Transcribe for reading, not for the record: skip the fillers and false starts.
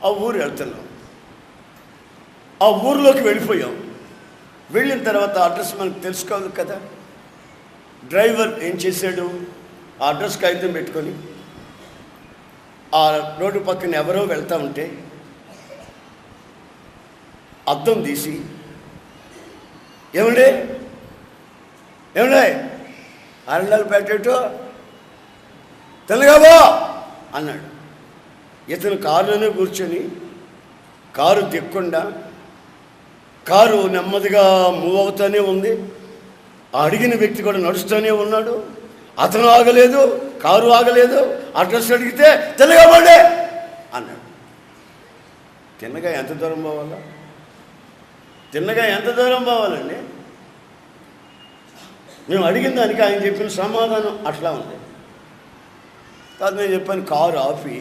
ఆ ఊరు వెళ్తున్నాం. ఆ ఊరిలోకి వెళ్ళిపోయాం. వెళ్ళిన తర్వాత అడ్రస్ మనకు తెలుసుకోవాలి కదా. డ్రైవర్ ఏం చేశాడు, ఆ అడ్రస్ కాగితం పెట్టుకొని ఆ రోడ్డు పక్కన ఎవరో వెళ్తూ ఉంటే అద్దం తీసి, ఏమండే అరడాలు పెట్టేటో తెలుగాబో అన్నాడు. ఇతను కారులోనే కూర్చొని కారు దిక్కుండా కారు నెమ్మదిగా మూవ్ అవుతూనే ఉంది. అడిగిన వ్యక్తి కూడా నడుస్తూనే ఉన్నాడు. అతను ఆగలేదు, కారు ఆగలేదు. అడ్రస్ అడిగితే తెలుగాబోడే అన్నాడు. తిన్నగా ఎంత దూరం పోవాలా? పోవాలండి? మేము అడిగిన దానికి ఆయన చెప్పిన సమాధానం అట్లా ఉంది. కాదు, నేను చెప్పాను కారు ఆపి